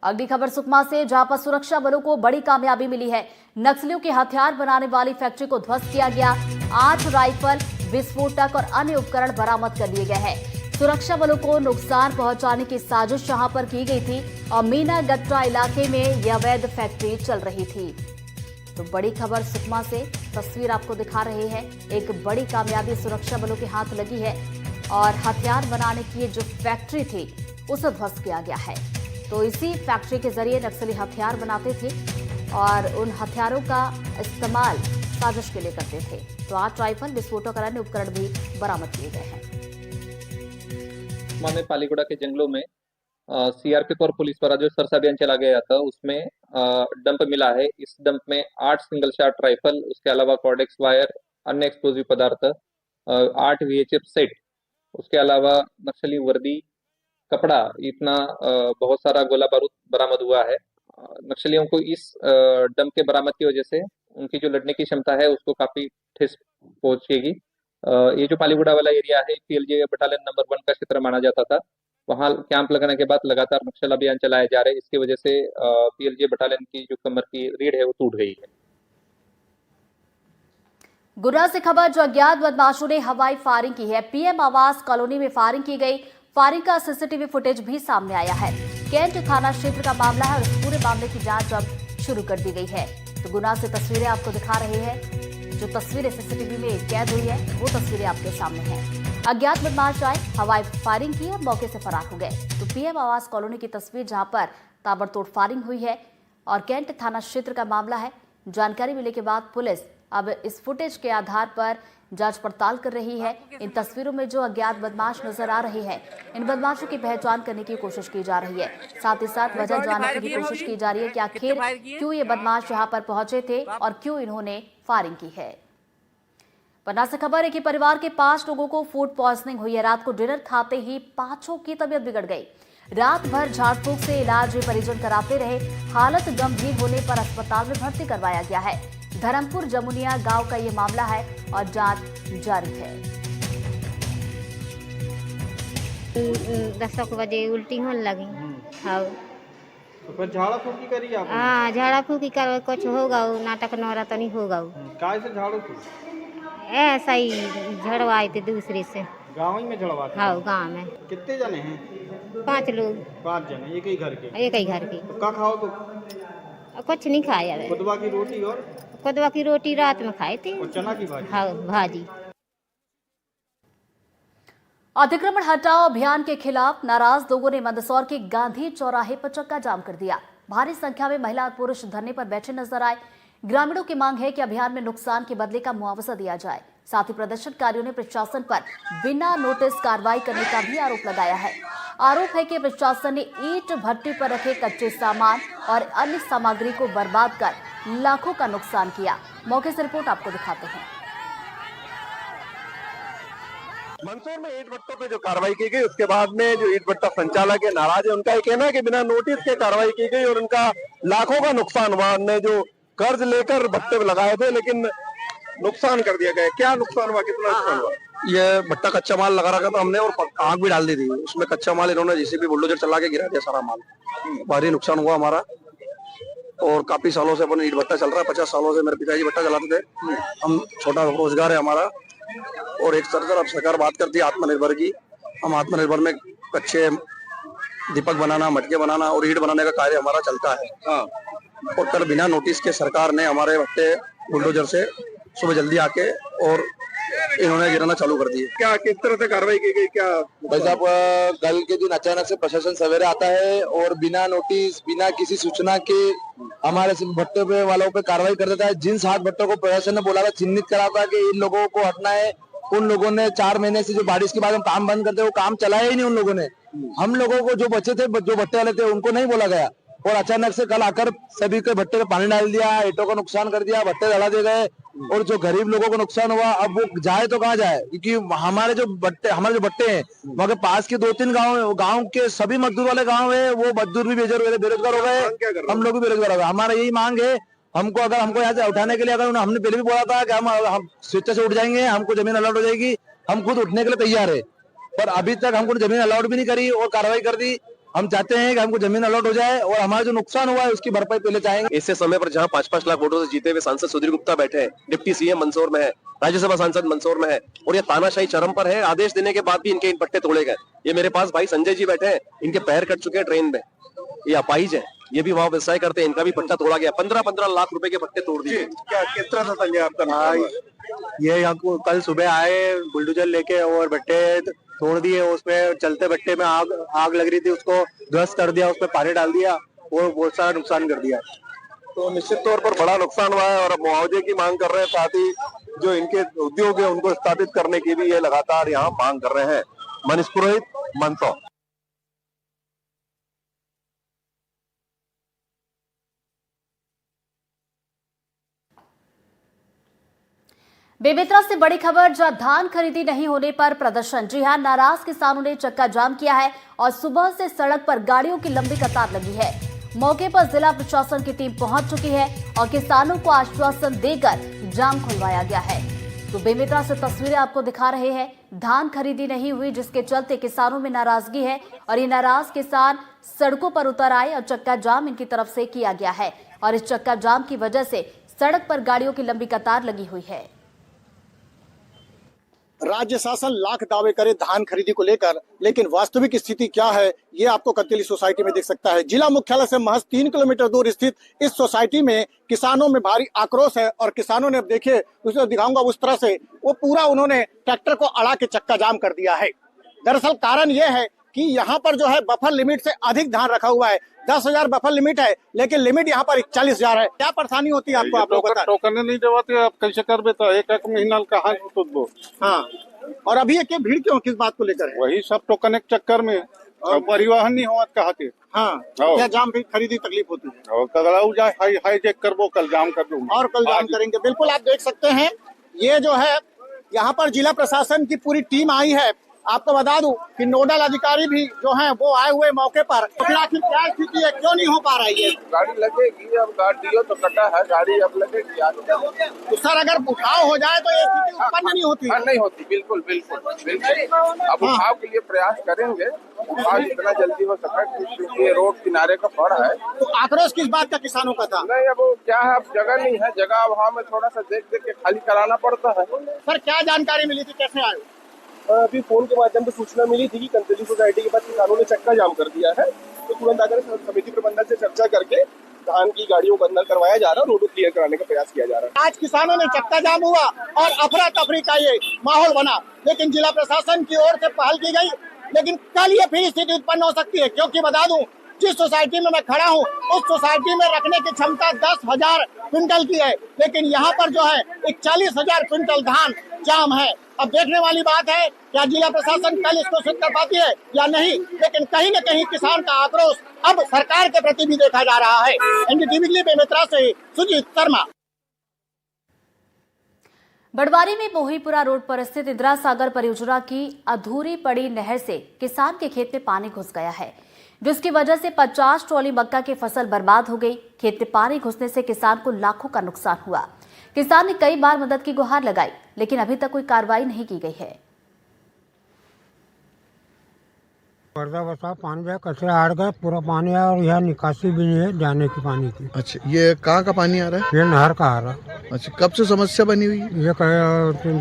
अगली खबर सुकमा से, जहां पर सुरक्षा बलों को बड़ी कामयाबी मिली है। नक्सलियों के हथियार बनाने वाली फैक्ट्री को ध्वस्त किया गया। 8 राइफल, विस्फोटक और अन्य उपकरण बरामद कर लिए गए हैं। सुरक्षा बलों को नुकसान पहुंचाने की साजिश यहां पर की गई थी और मीना गट्टा इलाके में यह अवैध फैक्ट्री चल रही थी। तो बड़ी खबर सुकमा से, तस्वीर आपको दिखा रहे हैं। एक बड़ी कामयाबी सुरक्षा बलों के हाथ लगी है और हथियार बनाने की जो फैक्ट्री थी उसे ध्वस्त किया गया है। तो इसी फैक्ट्री के जरिए नक्सली हथियार बनाते थे और उन हथियारों का इस्तेमाल साजिश के लिए करते थे। तो 8 राइफल, विस्फोटक और अन्य उपकरण भी बरामद किए गए हैं। में पालीगुड़ा के जंगलों में सीआरपीएफ और पुलिस द्वारा जो सर्च अभियान चला गया था उसमें डंप मिला है। इस डंप में 8 सिंगल शॉट राइफल, उसके अलावा कॉर्डेक्स वायर, अन्य एक्सप्लोजिव पदार्थ, 8 वीएचएफ सेट, उसके अलावा नक्सली वर्दी, कपड़ा, इतना बहुत सारा गोला बारूद बरामद हुआ है। नक्सलियों को इस डंप के बरामद की वजह से उनकी जो लड़ने की क्षमता है उसको काफी ठेस पहुंचेगी। ये जो पालीगुड़ा वाला एरिया है, पीएलजे बटालियन नंबर 1 का क्षेत्र माना जाता था। वहां कैंप लगाने के बाद लगातार नक्सल अभियान चलाए जा रहे हैं। इसकी वजह से पीएलजे बटालियन की जो कमर की रीढ़ है वो टूट गई है। गुना से खबर, जो अज्ञात बदमाशों ने हवाई फायरिंग की है। पीएम आवास कॉलोनी में फायरिंग की गई। फायरिंग का सीसीटीवी फुटेज भी सामने आया है। कैंट थाना क्षेत्र का मामला है और इस पूरे मामले की जांच अब शुरू कर दी गई है। तो गुना से तस्वीरें आपको दिखा रहे हैं। जो तस्वीरें सीसीटीवी में कैद हुई है वो तस्वीरें आपके सामने हैं। अज्ञात बदमाश आए, हवाई फायरिंग की और मौके से फरार हो गए। तो पीएम आवास कॉलोनी की तस्वीर, जहां पर ताबड़तोड़ फायरिंग हुई है और कैंट थाना क्षेत्र का मामला है। जानकारी मिलने के बाद पुलिस अब इस फुटेज के आधार पर जांच पड़ताल कर रही है। इन तस्वीरों में जो अज्ञात बदमाश नजर आ रहे हैं, इन बदमाशों की पहचान करने की कोशिश की जा रही है। साथ ही साथ वजह जानने की भी कोशिश की जा रही है कि आखिर क्यों ये बदमाश यहाँ पर पहुंचे थे और क्यों इन्होंने फायरिंग की है। पन्ना से खबर है कि परिवार के 5 लोगों को फूड पॉइजनिंग हुई है। रात को डिनर खाते ही 5 की तबीयत बिगड़ गई। रात भर झाड़ फूंक से इलाज परिजन कराते रहे। हालत गंभीर होने पर अस्पताल में भर्ती करवाया गया है। धर्मपुर जमुनिया गांव का ये मामला है और जांच जारी है। 10 बजे उल्टी होने लगी। हाँ, तो झाड़ा फूकी करी आप? हाँ, झाड़ा फूकी कर कुछ होगा, नाटक नौरा तो नहीं होगा। काय से झाड़ू फूक? ऐसा ही झड़वाए थे दूसरे से। गाँव ही में झड़वा थे? हाँ, गाँव में। कितने जने हैं? 5 लोग। 5 जने, एक ही घर के? एक ही घर के। तो क्या खाओ तो? कुछ नहीं खाया। खुदवा की रोटी और खुदवा की रोटी रात में खाए थे। और चना की भाजी? हाँ, भाजी। अतिक्रमण हटाओ अभियान के खिलाफ नाराज लोगों ने मंदसौर के गांधी चौराहे पर चक्का जाम कर दिया। भारी संख्या में महिला और पुरुष धरने पर बैठे नजर आए। ग्रामीणों की मांग है कि अभियान में नुकसान के बदले का मुआवजा दिया जाए। साथ ही प्रदर्शनकारियों ने प्रशासन पर बिना नोटिस कार्रवाई करने का भी आरोप लगाया है। आरोप है कि प्रशासन ने ईंट भट्टी पर रखे कच्चे सामान और अन्य सामग्री को बर्बाद कर लाखों का नुकसान किया। मौके से रिपोर्ट आपको दिखाते हैं। मंदसौर में ईंट भट्टों पे जो कार्रवाई की गई, उसके बाद में जो ईंट भट्टा संचालक है नाराज है। उनका ये कहना है कि बिना नोटिस के कार्रवाई की गई और उनका लाखों का नुकसान हुआ। उन्होंने जो कर्ज लेकर भट्टे लगाए थे लेकिन नुकसान कर दिया गया। क्या नुकसान हुआ, कितना नुकसान हुआ? ये भट्टा कच्चा माल लगा रखा था हमने और आग भी डाल दी थी उसमें। कच्चा माल इन्होंने जेसीबी बुलडोजर चला के गिरा दिया सारा माल। भारी नुकसान हुआ हमारा और काफी सालों से अपन ईंट भट्टा चल रहा है। 50 सालों से मेरे पिताजी भट्टा चलाते थे। हम छोटा रोजगार है हमारा और एक सरकार, अब सरकार बात करती है आत्मनिर्भर की। हम आत्मनिर्भर में कच्चे दीपक बनाना, मटके बनाना और ईंट बनाने का कार्य हमारा चलता है। और कल बिना नोटिस के सरकार ने हमारे भट्टे बुलडोजर से सुबह जल्दी आके और इन्होंने गिराना चालू कर दिए। क्या किस तरह से कार्रवाई की गई? क्या भाई साहब, कल के दिन अचानक से प्रशासन सवेरे आता है और बिना नोटिस, बिना किसी सूचना के हमारे भट्टे पे वालों पे कार्रवाई कर देता है। जिन 7 भट्टों को प्रशासन ने बोला था, चिन्हित करा था कि इन लोगों को हटना है, उन लोगों ने 4 महीने से जो बारिश के बाद हम काम बंद करते वो काम चलाया ही नहीं उन लोगों ने। हम लोगों को जो बचे थे, जो भट्टे वाले थे, उनको नहीं बोला गया और अचानक से कल आकर सभी के भट्टे में पानी डाल दिया, ईंटों का नुकसान कर दिया, भट्टे जला दिए गए और जो गरीब लोगों को नुकसान हुआ, अब वो जाए तो कहाँ जाए? क्योंकि हमारे जो भट्टे हैं वहाँ के पास के 2-3 गाँव के सभी मजदूर वाले गाँव है, वो मजदूर भी बेरोजगार हो गए। हम लोग भी बेरोजगार हो गए। हमारा यही मांग है, हमको यहाँ से उठाने के लिए, अगर हमने पहले भी बोला था कि हम स्वेच्छा से उठ जाएंगे, हमको जमीन अलॉट हो जाएगी, हम खुद उठने के लिए तैयार है, पर अभी तक हमको जमीन अलॉट भी नहीं करी और कार्रवाई कर दी। हम चाहते हैं कि हमको जमीन अलॉट हो जाए और हमारा जो नुकसान हुआ है उसकी भरपाई पहले चाहेंगे। ऐसे समय पर जहां 5-5 लाख वोटों से जीते हुए सांसद सुधीर गुप्ता बैठे हैं, डिप्टी सीएम मंदसौर में है, राज्यसभा सांसद मंदसौर में है और ये तानाशाही चरम पर है। आदेश देने के बाद भी इनके इन पट्टे तोड़े गए। ये मेरे पास भाई संजय जी बैठे हैं, इनके पैर कट चुके हैं ट्रेन में। ये अपाहिज है, ये भी वहाँ व्यवसाय करते हैं, इनका भी पट्टा तोड़ा गया। 15-15 लाख रुपए के पट्टे तोड़ दिए। क्या किस तरह से संजय आपका नाम? ये यहाँ को कल सुबह आए बुलडोजर लेके और भट्टे तोड़ दिए। उसमें चलते भट्टे में आग लग रही थी, उसको ध्वस्त कर दिया, उसमें पानी डाल दिया और बहुत सारा नुकसान कर दिया। तो निश्चित तौर पर बड़ा नुकसान हुआ है और अब मुआवजे की मांग कर रहे हैं। साथ ही जो इनके उद्योग है उनको स्थापित करने की भी ये लगातार यहाँ मांग कर रहे हैं। मनीष पुरोहित, मंदसौर। बेमेतरा से बड़ी खबर, जहां धान खरीदी नहीं होने पर प्रदर्शन। जी हां, नाराज किसानों ने चक्का जाम किया है और सुबह से सड़क पर गाड़ियों की लंबी कतार लगी है। मौके पर जिला प्रशासन की टीम पहुंच चुकी है और किसानों को आश्वासन देकर जाम खुलवाया गया है। तो बेमेतरा से तस्वीरें आपको दिखा रहे हैं। धान खरीदी नहीं हुई, जिसके चलते किसानों में नाराजगी है और ये नाराज किसान सड़कों पर उतर आए और चक्का जाम इनकी तरफ से किया गया है और इस चक्का जाम की वजह से सड़क पर गाड़ियों की लंबी कतार लगी हुई है। राज्य शासन लाख दावे करे धान खरीदी को लेकर, लेकिन वास्तविक स्थिति क्या है ये आपको कत्तेली सोसाइटी में दिख सकता है। जिला मुख्यालय से महज 3 किलोमीटर दूर स्थित इस सोसाइटी में किसानों में भारी आक्रोश है और किसानों ने, अब देखिए उसे दिखाऊंगा उस तरह से, वो पूरा उन्होंने ट्रैक्टर को अड़ा के चक्का जाम कर दिया है। दरअसल कारण यह है कि यहाँ पर जो है बफर लिमिट से अधिक धान रखा हुआ है। 10,000 बफर लिमिट है, लेकिन लिमिट यहाँ पर 41,000 है। क्या परेशानी होती है आपको? आप लोग टोकन नहीं देवाते, आप कैसे कर बेता? एक महीना कहाँ दो। हाँ, और अभी ये भीड़ क्यों, किस बात को लेकर है? वही सब टोकन के चक्कर में और परिवहन नहीं हुआ कहा के। हाँ, क्या जाम भी खरीदी तकलीफ होती है और कगड़ाऊ जाए हाई चेक करबो, कल जाम कर दूंगा और कल जाम करेंगे। बिल्कुल, आप देख सकते हैं ये जो है यहाँ पर जिला प्रशासन की पूरी टीम आई है। आपको बता दूं कि नोडल अधिकारी भी जो हैं वो आए हुए मौके पर। आखिर क्या स्थिति है, क्यों नहीं हो पा रही है? गाड़ी लगेगी, अब गाड़ी तो कटा है, गाड़ी अब लगेगी। तो सर, अगर उठाव हो जाए तो ये स्थिति उत्पन्न नहीं होती? नहीं होती, बिल्कुल बिल्कुल बिल्कुल। अब उठाव के लिए प्रयास करेंगे, उठाव जितना जल्दी हो सके, क्योंकि रोड किनारे का पड़ है। तो आक्रोश किस बात का किसानों का था? नहीं, अब क्या है, अब जगह नहीं है, जगह अभाव में थोड़ा सा देख के खाली कराना पड़ता है। सर, क्या जानकारी मिली थी, कैसे आए? अभी फोन के माध्यम से सूचना मिली थी कि कंतेली सोसाइटी के पास किसानों ने चक्का जाम कर दिया है, तो तुरंत आकर समिति प्रबंधन से चर्चा करके धान की गाड़ियों को अंदर करवाया जा रहा है, रोड क्लियर कराने का प्रयास किया जा रहा है। आज किसानों ने चक्का जाम हुआ और अफरा तफरी का ये माहौल बना, लेकिन जिला प्रशासन की ओर से पहल की गई। लेकिन कल ये फिर स्थिति उत्पन्न हो सकती है, क्योंकि बता दूं जिस सोसाइटी में मैं खड़ा हूं उस सोसाइटी में रखने की क्षमता 10,000 क्विंटल की है, लेकिन यहाँ पर जो है 41,000 क्विंटल धान जाम है। अब देखने वाली बात है क्या जिला प्रशासन कल इसको सिद्ध कर पाती है या नहीं, लेकिन कहीं न कहीं किसान का आक्रोश अब सरकार के प्रति भी देखा जा रहा है। एनडीटीवी के लिए बेमेतरा से सुजीत शर्मा। बड़वारी में मोहीपुरा रोड पर स्थित इंदिरा सागर परियोजना की अधूरी पड़ी नहर से किसान के खेत में पानी घुस गया है, जिसकी वजह से 50 ट्रॉली मक्का की फसल बर्बाद हो गई। खेत में पानी घुसने से किसान को लाखों का नुकसान हुआ। किसान ने कई बार मदद की गुहार लगाई, लेकिन अभी तक कोई कार्रवाई नहीं की गई है। पर्दा बसा पानी में कचरा आ गया, पूरा पानी आया और यहाँ निकासी भी नहीं है जाने की पानी की। अच्छा, ये कहाँ का पानी आ रहा है? ये नहर का आ रहा। अच्छा, कब से समस्या बनी हुई है? ये 3